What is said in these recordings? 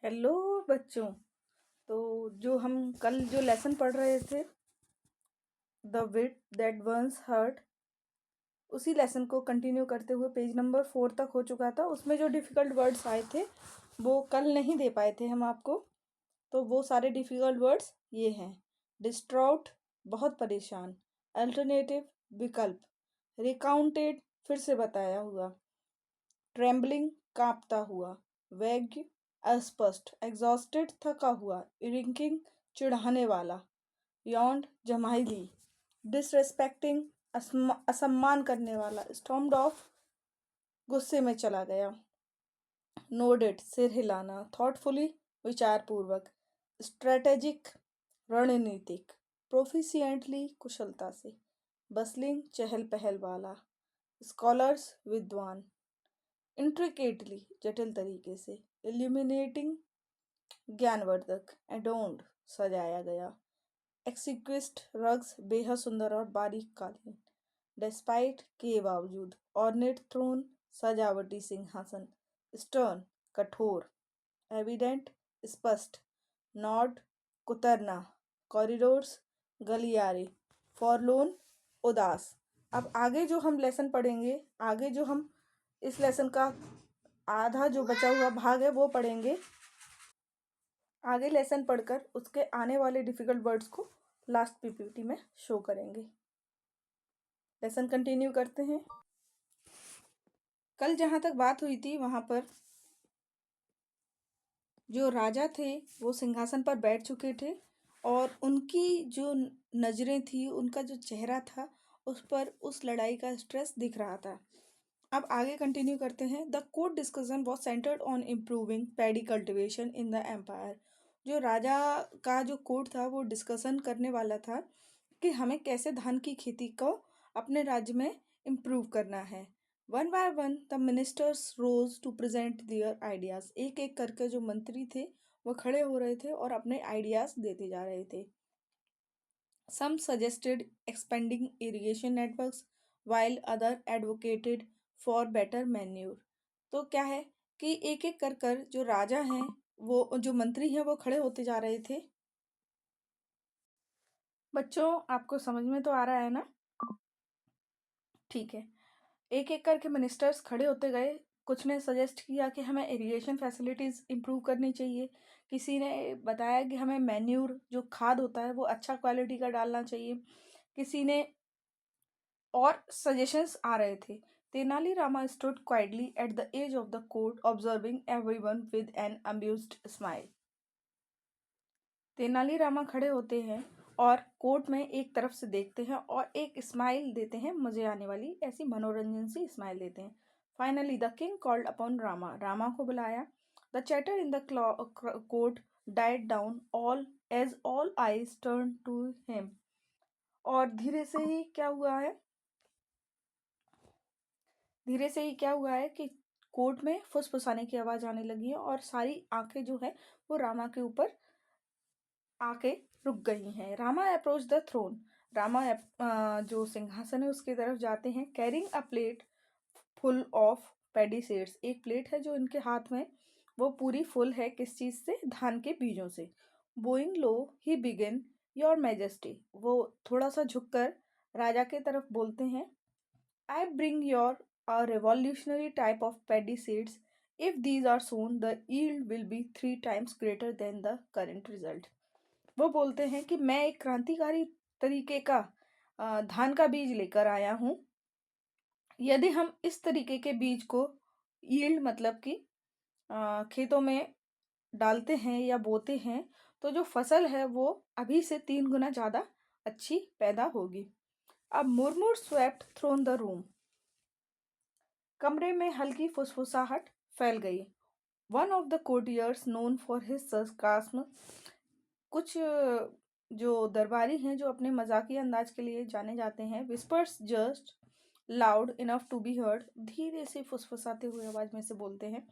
Hello बच्चों। तो जो हम कल जो लेसन पढ़ रहे थे, the wit that once hurt, उसी लेसन को कंटिन्यू करते हुए पेज नंबर 4 तक हो चुका था। उसमें जो डिफ़िकल्ट वर्ड्स आए थे वो कल नहीं दे पाए थे हम आपको। तो वो सारे डिफ़िकल्ट वर्ड्स ये हैं: डिस्ट्रॉट, बहुत परेशान; अल्टरनेटिव, विकल्प; रिकाउंटेड, फिर से बताया हुआ; ट्रेम्बलिंग, कांपता हुआ; वैग, अस्पष्ट; एग्जॉस्टेड, थका हुआ; इरिंकिंग, चिढ़ाने वाला; यॉन्ड, जम्हाई; डिसरेस्पेक्टिंग, असम्मान करने वाला; स्टॉर्म्ड ऑफ, गुस्से में चला गया; नोडेड, सिर हिलाना; थॉटफुली, विचारपूर्वक; स्ट्रेटेजिक, रणनीतिक; प्रोफिशिएंटली, कुशलता से; बसलिंग, चहल पहल वाला; स्कॉलर्स, विद्वान; इंट्रिकेटली, जटिल तरीके से; इल्यूमिनेटिंग, ज्ञानवर्धक; एडोन्ड, सजाया गया; एक्सिक्विस्ट, रग्स, बेहद सुंदर और बारीक कालीन; डिस्पाइट, के बावजूद; ऑर्नेट थ्रोन, सजावटी सिंहासन; स्टर्न, कठोर; एविडेंट, स्पष्ट; नॉड, कुतरना; कॉरिडोर्स, गलियारे; फॉरलोन, उदास। अब आगे जो हम लेसन पढ़ेंगे, आगे जो हम इस लेसन का आधा जो बचा हुआ भाग है वो पढ़ेंगे। आगे लेसन पढ़कर उसके आने वाले डिफिकल्ट वर्ड्स को लास्ट पीपीटी में शो करेंगे। लेसन कंटिन्यू करते हैं। कल जहाँ तक बात हुई थी वहाँ पर जो राजा थे वो सिंहासन पर बैठ चुके थे और उनकी जो नज़रें थी, उनका जो चेहरा था, उस पर उस लड़ाई का स्ट्रेस दिख रहा था। अब आगे कंटिन्यू करते हैं। The court discussion was centred on improving paddy cultivation in the empire. जो राजा का जो कोर्ट था वो डिस्कशन करने वाला था कि हमें कैसे धान की खेती को अपने राज्य में इम्प्रूव करना है। One by one the ministers rose to present their ideas. एक एक करके जो मंत्री थे वो खड़े हो रहे थे और अपने आइडियाज देते जा रहे थे। Some suggested expanding irrigation networks while other advocated for better manure। तो क्या है कि एक एक कर कर जो राजा हैं, वो जो मंत्री हैं, वो खड़े होते जा रहे थे। बच्चों, आपको समझ में तो आ रहा है ना? ठीक है। एक एक करके मिनिस्टर्स खड़े होते गए। कुछ ने सजेस्ट किया कि हमें इरिगेशन फैसिलिटीज़ इम्प्रूव करनी चाहिए। किसी ने बताया कि हमें मैन्यूर जो खाद होता है वो अच्छा क्वालिटी का डालना चाहिए। किसी ने और सजेशंस आ रहे थे। Tenali Rama stood quietly at the edge of the court observing everyone with an amused smile. Tenali Rama खड़े होते हैं और कोर्ट में एक तरफ से देखते हैं और एक स्माइल देते हैं, मजे आने वाली ऐसी मनोरंजन सी स्माइल देते हैं। Finally the king called upon Rama. Rama को बुलाया। The chatter in the court died down all eyes turn to him. और धीरे से ही क्या हुआ है कि कोर्ट में फुसफुसाने की आवाज आने लगी है और सारी आंखें जो है वो रामा के ऊपर आके रुक गई हैं। Rama approach the throne. Rama जो सिंहासन है उसकी तरफ जाते हैं। Carrying a plate full of paddy seeds. एक प्लेट है जो इनके हाथ में, वो पूरी फुल है। किस चीज से? धान के बीजों से। Boeing low he begin, your majesty. वो थोड़ा सा झुककर राजा के तरफ बोलते हैं, I bring your a revolutionary type of paddy seeds. If these are sown, the yield will be 3 times greater than the current result. वो बोलते हैं कि मैं एक क्रांतिकारी तरीके का धान का बीज लेकर आया हूँ। यदि हम इस तरीके के बीज को यील्ड मतलब कि खेतों में डालते हैं या बोते हैं तो जो फसल है वो अभी से 3 गुना ज़्यादा अच्छी पैदा होगी। अब murmur swept through the room. कमरे में हल्की फुसफुसाहट फैल गई। One of the courtiers known for his sarcasm. कुछ जो दरबारी हैं जो अपने मजाकिया अंदाज के लिए जाने जाते हैं। Whispers just loud enough to be heard. धीरे से फुसफुसाते हुए आवाज में से बोलते हैं,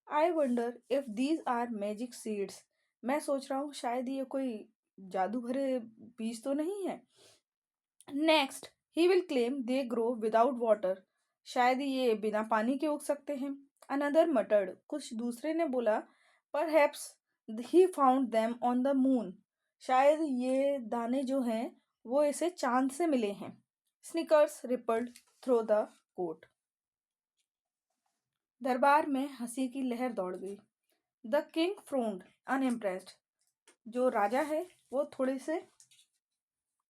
I wonder if these are magic seeds. मैं सोच रहा हूँ शायद ये कोई जादू भरे बीज तो नहीं है। Next he will claim they grow without water. शायद ये बिना पानी के उग सकते हैं। अनदर मटर्ड। कुछ दूसरे ने बोला, perhaps he found them on the moon. शायद ये दाने जो हैं वो इसे चांद से मिले हैं। Snickers rippled through the court. दरबार में हंसी की लहर दौड़ गई। The king frowned unimpressed. जो राजा है वो थोड़े से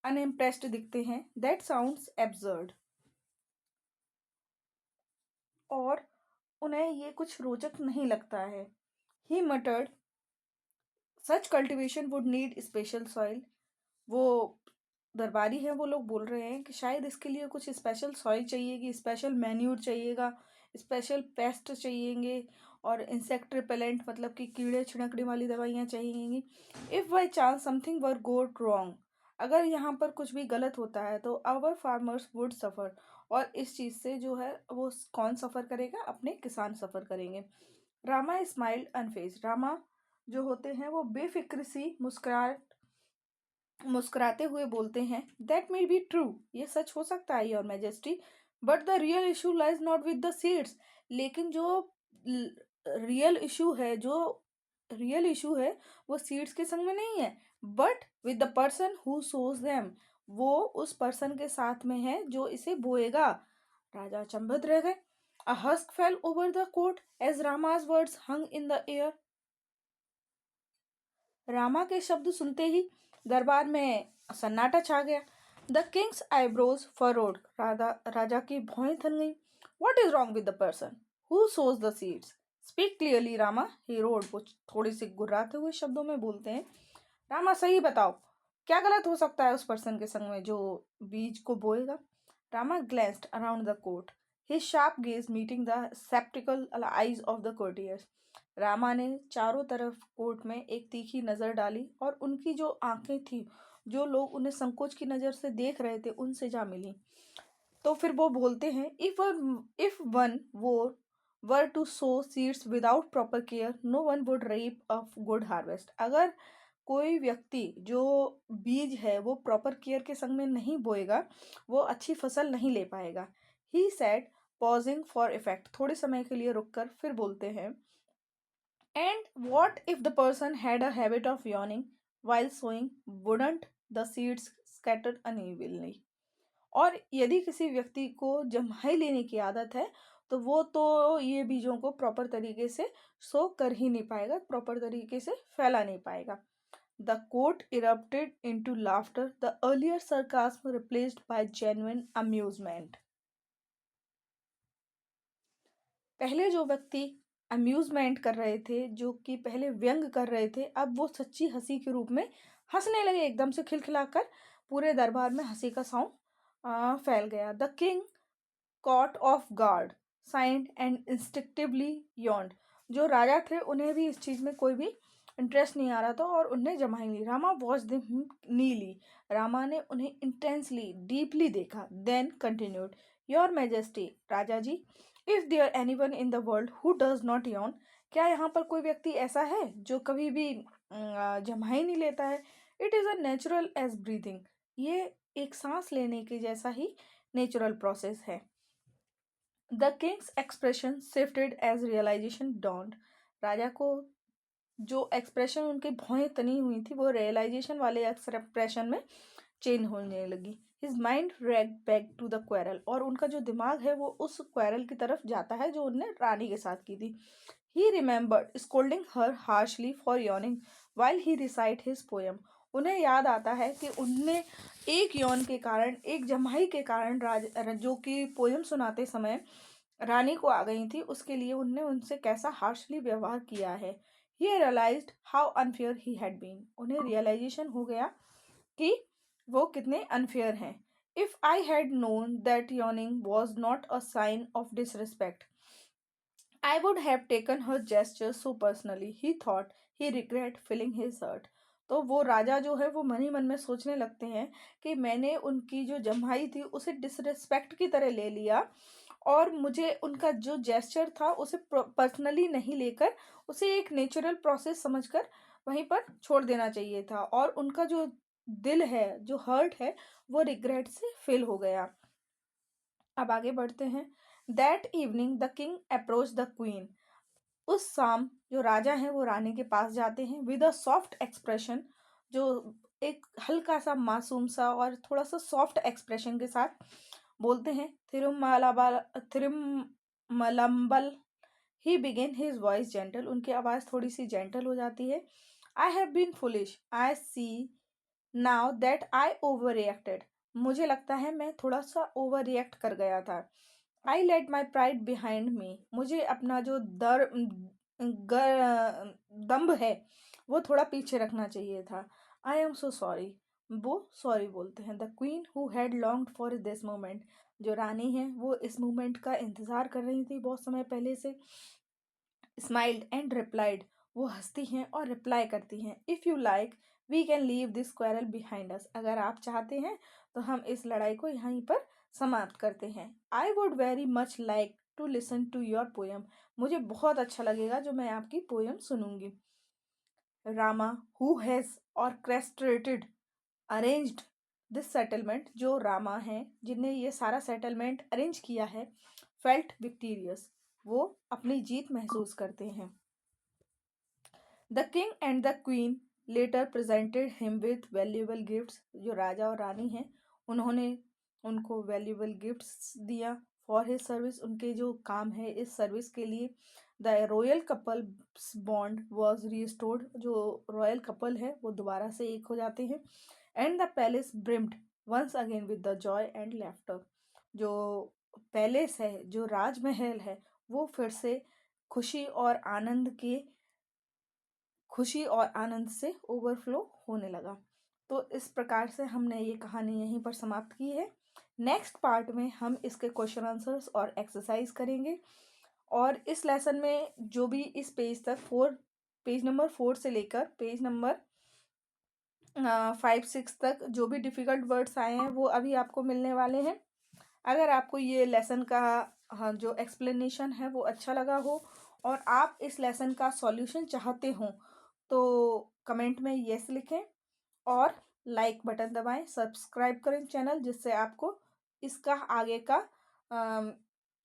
अनइम्प्रेस्ड दिखते हैं। That sounds absurd. और उन्हें ये कुछ रोचक नहीं लगता है। He muttered such cultivation would need special soil. वो दरबारी हैं, वो लोग बोल रहे हैं कि शायद इसके लिए कुछ स्पेशल सॉइल चाहिएगी, स्पेशल मैन्यूर चाहिएगा, स्पेशल पेस्ट चाहिएंगे और इंसेक्ट रिपेलेंट मतलब कि कीड़े छिड़कने वाली दवाइयाँ चाहिएंगी। If by chance something were go wrong, अगर यहाँ पर कुछ भी गलत होता है तो आवर फार्मर्स वुड सफ़र। और इस चीज़ से जो है वो कौन सफ़र करेगा? अपने किसान सफ़र करेंगे। रामा स्माइल्ड अनफेज्ड। रामा जो होते हैं वो बेफिक्र सी मुस्कुराते हुए बोलते हैं, दैट मे बी ट्रू, ये सच हो सकता है your majesty, but the real issue lies not with the seeds. लेकिन जो रियल इशू है वो सीड्स के संग में नहीं है, but with the person who shows them. वो उस पर्सन के साथ में है जो इसे बोएगा। राजा अचंभित रह गए। A hush fell over the court as Rama's words hung in the air. Rama के शब्द सुनते ही दरबार में सन्नाटा छा गया। The king's eyebrows furrowed. राजा की भौहें थन गई। What is wrong with the person who sows the seeds? Speak clearly Rama, he roared. वो थोड़ी सी गुर्राते हुए शब्दों में बोलते हैं, रामा सही बताओ, क्या गलत हो सकता है उस पर्सन के संग में जो बीज को बोएगा? Rama glanced around the court, his sharp gaze meeting the sceptical eyes of the courtiers। Rama ने चारों तरफ कोर्ट में एक तीखी नजर डाली और उनकी जो आंखें थी, जो लोग उन्हें संकोच की नजर से देख रहे थे, उनसे जा मिली। तो फिर वो बोलते हैं, if one were to sow seeds without proper care no one would reap a good harvest. अगर कोई व्यक्ति जो बीज है वो प्रॉपर केयर के संग में नहीं बोएगा, वो अच्छी फसल नहीं ले पाएगा। He said pausing for effect. थोड़े समय के लिए रुककर फिर बोलते हैं, and what if the person had a habit of yawning while sowing, wouldn't the seeds scatter unevenly? और यदि किसी व्यक्ति को जम्हाई लेने की आदत है तो वो तो ये बीजों को प्रॉपर तरीके से सो कर ही नहीं पाएगा, प्रॉपर तरीके से फैला नहीं पाएगा। The court erupted into laughter, the earlier sarcasm replaced by genuine amusement। पहले जो व्यक्ति अम्यूजमेंट कर रहे थे, जो कि पहले व्यंग कर रहे थे, अब वो सच्ची हंसी के रूप में हंसने लगे, एकदम से खिलखिलाकर। पूरे दरबार में हंसी का साउंड फैल गया। The king caught off guard sighed and instinctively yawned. जो राजा थे उन्हें भी इस चीज में कोई भी इंटरेस्ट नहीं आ रहा था और उन्हें जमाई ली। रामा वॉच देम नीली। रामा ने उन्हें इंटेंसली डीपली देखा। देन कंटिन्यूड, योर मैजेस्टी, राजा ji, if there anyone in the world who does not yawn, क्या यहाँ पर कोई व्यक्ति ऐसा है जो कभी भी जमाई नहीं लेता है? It is a natural as breathing. ये एक सांस लेने के जैसा ही नेचुरल प्रोसेस है। The king's expression shifted as realisation dawned। राजा को जो एक्सप्रेशन, उनकी भौहें तनी हुई थी, वो रियलाइजेशन वाले एक्सप्रेशन में चेंज होने लगी। His mind rag back to the quarrel. और उनका जो दिमाग है वो उस क्वेरल की तरफ जाता है जो उनने रानी के साथ की थी। ही remembered scolding her harshly for yawning while he recite his poem। उन्हें याद आता है कि उनने एक यौन के कारण, एक जम्हाई के कारण जो कि पोयम सुनाते समय रानी को आ गई थी, उसके लिए उनने उनसे कैसा हार्शली व्यवहार किया है। He realized how unfair he had been. उन्हें रियलाइजेशन हो गया कि वो कितने अनफेयर हैं। If I had known that yawning was not a sign of disrespect, I would have taken her gesture so personally, he thought, he regret feeling his hurt। तो वो राजा जो है वो मन ही मन में सोचने लगते हैं कि मैंने उनकी जो जम्हाई थी उसे डिसरिस्पेक्ट की तरह ले लिया और मुझे उनका जो जेस्चर था उसे पर्सनली नहीं लेकर उसे एक नेचुरल प्रोसेस समझकर वहीं पर छोड़ देना चाहिए था। और उनका जो दिल है, जो हर्ट है, वो रिग्रेट से फिल हो गया। अब आगे बढ़ते हैं। That evening the king approach the queen. उस शाम जो राजा हैं वो रानी के पास जाते हैं विद अ सॉफ्ट एक्सप्रेशन, जो एक हल्का सा मासूम सा और थोड़ा सा सॉफ्ट एक्सप्रेशन के साथ बोलते हैं, Thirumalambal. He began his voice gentle, उनकी आवाज़ थोड़ी सी जेंटल हो जाती है। I have been foolish, I see now that I overreacted, मुझे लगता है मैं थोड़ा सा ओवर रिएक्ट कर गया था। I let my pride behind me, मुझे अपना जो दम्भ है वो थोड़ा पीछे रखना चाहिए था। आई एम सो सॉरी, वो सॉरी बोलते हैं। The queen who had longed for this moment, जो रानी है वो इस मोमेंट का इंतज़ार कर रही थी बहुत समय पहले से। स्माइल्ड एंड रिप्लाइड, वो हंसती हैं और रिप्लाई करती हैं, if you like we can leave this quarrel behind us, अगर आप चाहते हैं तो हम इस लड़ाई को यहीं पर समाप्त करते हैं। I would very much like to listen to your poem, मुझे बहुत अच्छा लगेगा जो मैं आपकी पोएम सुनूंगी। Rama who has orchestrated arranged this settlement, जो रामा हैं जिनने ये सारा सेटलमेंट अरेंज किया है, फेल्ट विक्टीरियस, वो अपनी जीत महसूस करते हैं। The king and the queen later presented him with valuable gifts, जो राजा और रानी हैं उन्होंने उनको वैल्यूएबल गिफ्ट्स दिया फॉर हिज सर्विस, उनके जो काम है इस सर्विस के लिए। The royal couple bond was restored, जो रॉयल कपल है वो दोबारा से एक हो जाते हैं। And the palace brimmed once again with the joy and laughter, जो पैलेस है जो राजमहल है वो फिर से खुशी और आनंद से ओवरफ्लो होने लगा। तो इस प्रकार से हमने ये कहानी यहीं पर समाप्त की है। नेक्स्ट पार्ट में हम इसके क्वेश्चन आंसर्स और एक्सरसाइज करेंगे, और इस लेसन में जो भी इस पेज तक पेज नंबर 4 से लेकर पेज नंबर 5-6 तक जो भी डिफ़िकल्ट वर्ड्स आए हैं वो अभी आपको मिलने वाले हैं। अगर आपको ये लेसन का हाँ जो एक्सप्लेनेशन है वो अच्छा लगा हो और आप इस लेसन का सॉल्यूशन चाहते हो तो कमेंट में यस लिखें और लाइक बटन दबाएं, सब्सक्राइब करें चैनल, जिससे आपको इसका आगे का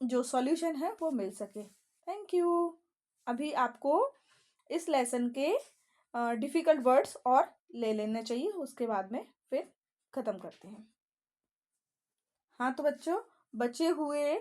जो सॉल्यूशन है वो मिल सके। Thank you. अभी आपको इस लेसन के डिफ़िकल्ट वर्ड्स और ले लेने चाहिए, उसके बाद में फिर ख़त्म करते हैं। हाँ तो बच्चों, बचे हुए